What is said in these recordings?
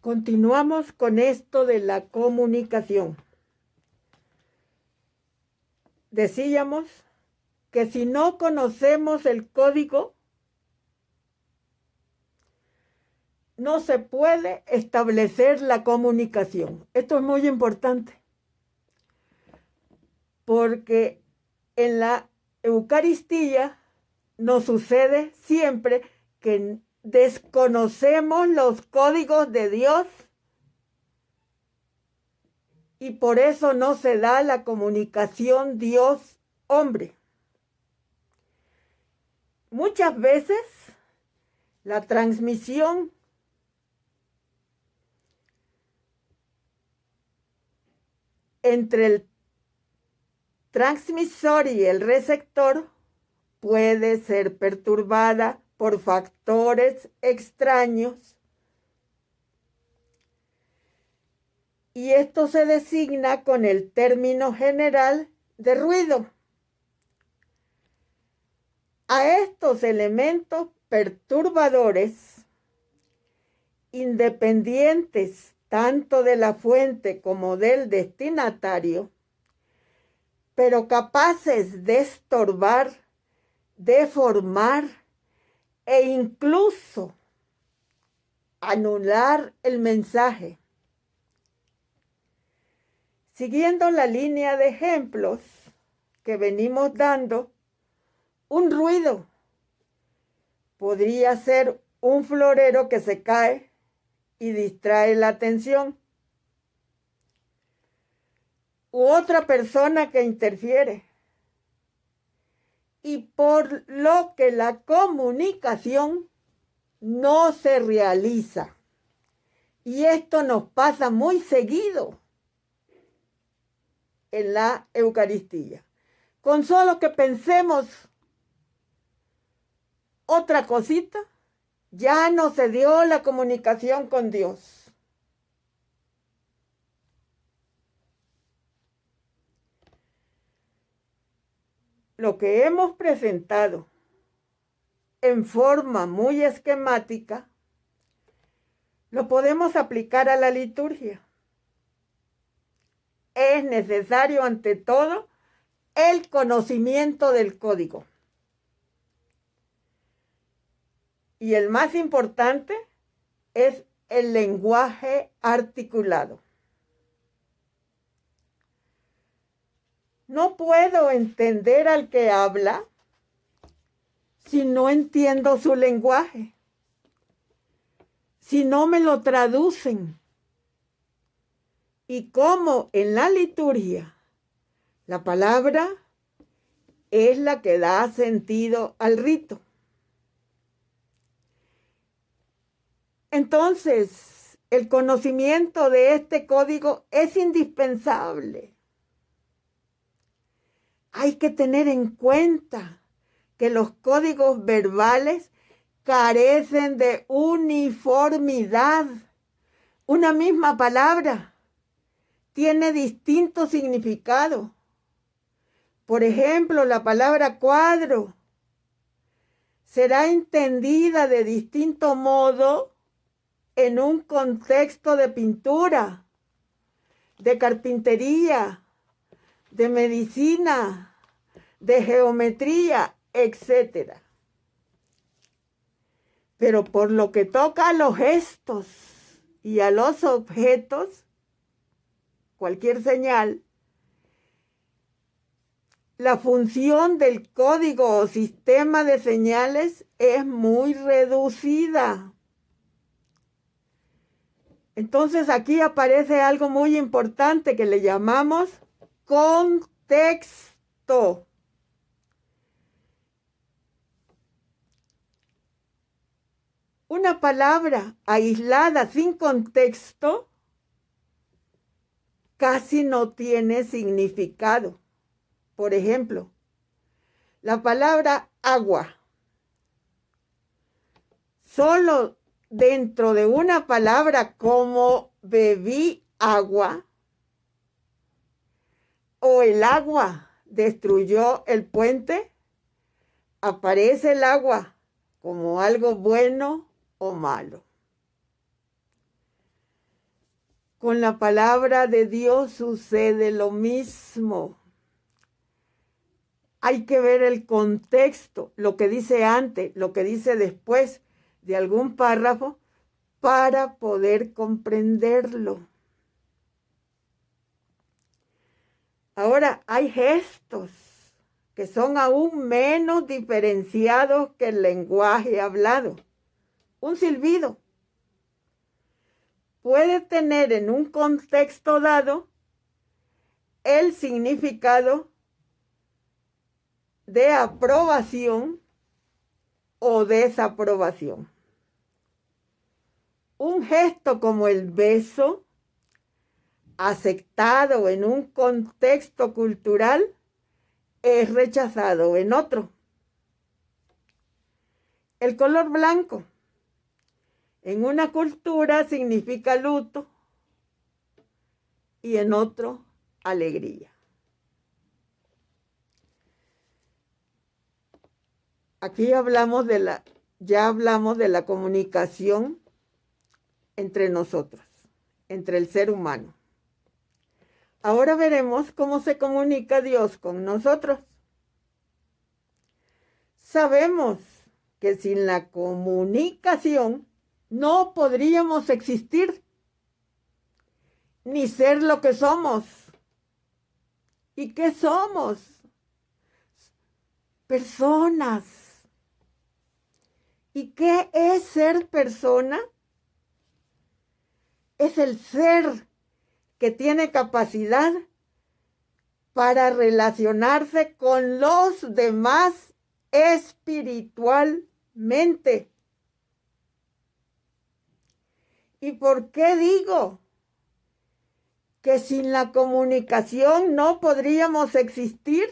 Continuamos con esto de la comunicación. Decíamos que si no conocemos el código, no se puede establecer la comunicación. Esto es muy importante, porque en la Eucaristía nos sucede siempre que desconocemos los códigos de Dios y por eso no se da la comunicación Dios-hombre. Muchas veces la transmisión entre el transmisor y el receptor puede ser perturbada por factores extraños, y esto se designa con el término general de ruido. A estos elementos perturbadores, independientes tanto de la fuente como del destinatario, pero capaces de estorbar, deformar e incluso anular el mensaje. Siguiendo la línea de ejemplos que venimos dando, un ruido podría ser un florero que se cae y distrae la atención, u otra persona que interfiere, y por lo que la comunicación no se realiza. Y esto nos pasa muy seguido en la Eucaristía. Con solo que pensemos otra cosita, ya no se dio la comunicación con Dios. Lo que hemos presentado en forma muy esquemática, lo podemos aplicar a la liturgia. Es necesario, ante todo, el conocimiento del código. Y el más importante es el lenguaje articulado. No puedo entender al que habla si no entiendo su lenguaje, si no me lo traducen. Y como en la liturgia la palabra es la que da sentido al rito. Entonces, el conocimiento de este código es indispensable. Hay que tener en cuenta que los códigos verbales carecen de uniformidad. Una misma palabra tiene distintos significados. Por ejemplo, la palabra cuadro será entendida de distinto modo en un contexto de pintura, de carpintería, de medicina, de geometría, etc. Pero por lo que toca a los gestos y a los objetos, cualquier señal, la función del código o sistema de señales es muy reducida. Entonces aquí aparece algo muy importante que le llamamos contexto. Una palabra aislada sin contexto casi no tiene significado. Por ejemplo, la palabra agua. Solo dentro de una palabra como bebí agua o el agua destruyó el puente, aparece el agua como algo bueno o malo. Con la palabra de Dios sucede lo mismo. Hay que ver el contexto, lo que dice antes, lo que dice después de algún párrafo para poder comprenderlo. Ahora, hay gestos que son aún menos diferenciados que el lenguaje hablado. Un silbido puede tener en un contexto dado el significado de aprobación o desaprobación. Un gesto como el beso, aceptado en un contexto cultural, es rechazado en otro. El color blanco en una cultura significa luto y en otro alegría. Aquí ya hablamos de la comunicación entre nosotros, entre el ser humano. Ahora veremos cómo se comunica Dios con nosotros. Sabemos que sin la comunicación no podríamos existir, ni ser lo que somos. ¿Y qué somos? Personas. ¿Y qué es ser persona? Es el ser que tiene capacidad para relacionarse con los demás espiritualmente. ¿Y por qué digo que sin la comunicación no podríamos existir?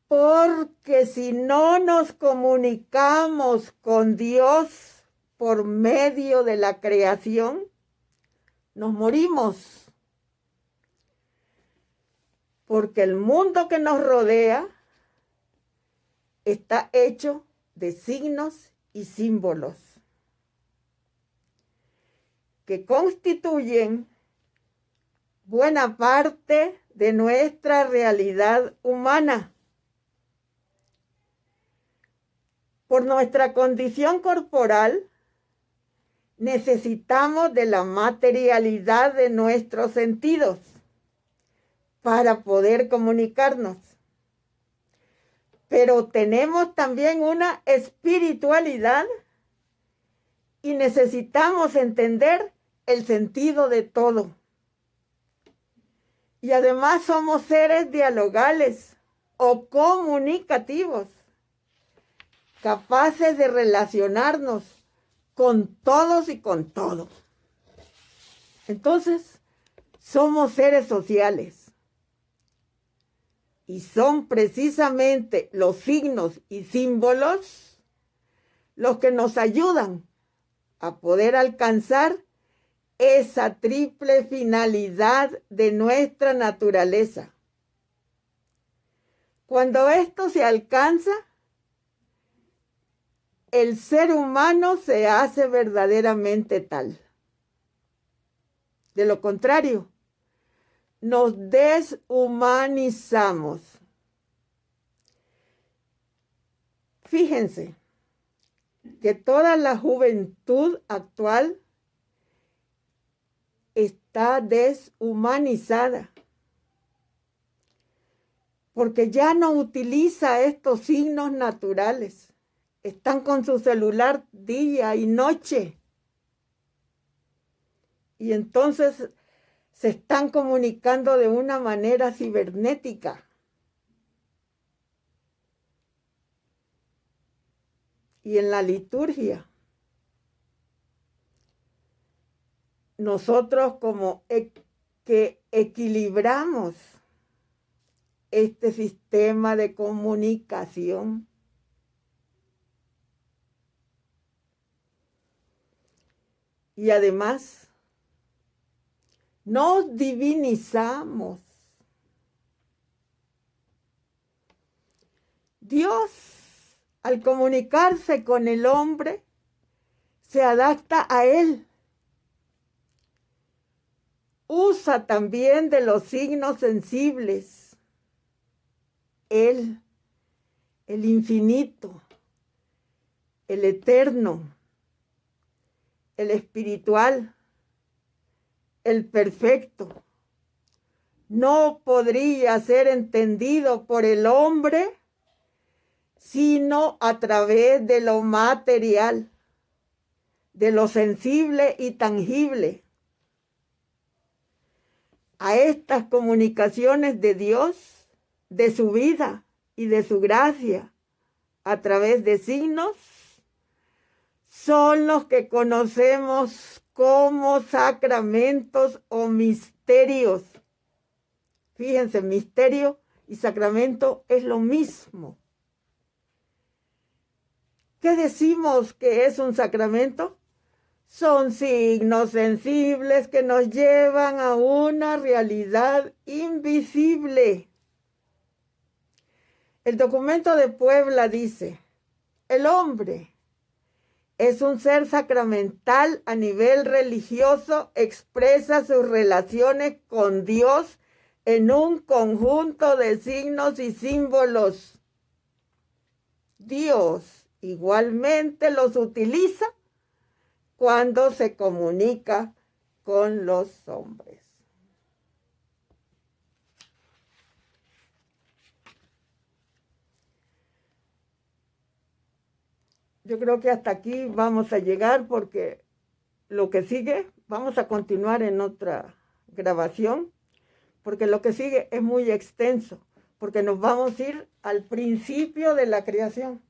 Porque si no nos comunicamos con Dios por medio de la creación, nos morimos. Porque el mundo que nos rodea está hecho de signos y símbolos que constituyen buena parte de nuestra realidad humana. Por nuestra condición corporal, necesitamos de la materialidad de nuestros sentidos para poder comunicarnos. Pero tenemos también una espiritualidad y necesitamos entender el sentido de todo. Y además somos seres dialogales o comunicativos, capaces de relacionarnos con todos y con todo. Entonces, somos seres sociales. Y son precisamente los signos y símbolos los que nos ayudan a poder alcanzar esa triple finalidad de nuestra naturaleza. Cuando esto se alcanza, el ser humano se hace verdaderamente tal. De lo contrario, nos deshumanizamos. Fíjense que toda la juventud actual está deshumanizada porque ya no utiliza estos signos naturales. Están con su celular día y noche. Y entonces se están comunicando de una manera cibernética. Y en la liturgia, nosotros como que equilibramos este sistema de comunicación, y además nos divinizamos. Dios, al comunicarse con el hombre, se adapta a Él. Usa también de los signos sensibles. Él, el infinito, el eterno, el espiritual, el perfecto, no podría ser entendido por el hombre sino a través de lo material, de lo sensible y tangible. A estas comunicaciones de Dios, de su vida y de su gracia, a través de signos, son los que conocemos como sacramentos o misterios. Fíjense, misterio y sacramento es lo mismo. ¿Qué decimos que es un sacramento? Son signos sensibles que nos llevan a una realidad invisible. El documento de Puebla dice, el hombre es un ser sacramental a nivel religioso, expresa sus relaciones con Dios en un conjunto de signos y símbolos. Dios igualmente los utiliza cuando se comunica con los hombres. Yo creo que hasta aquí vamos a llegar porque lo que sigue, vamos a continuar en otra grabación, porque lo que sigue es muy extenso, porque nos vamos a ir al principio de la creación.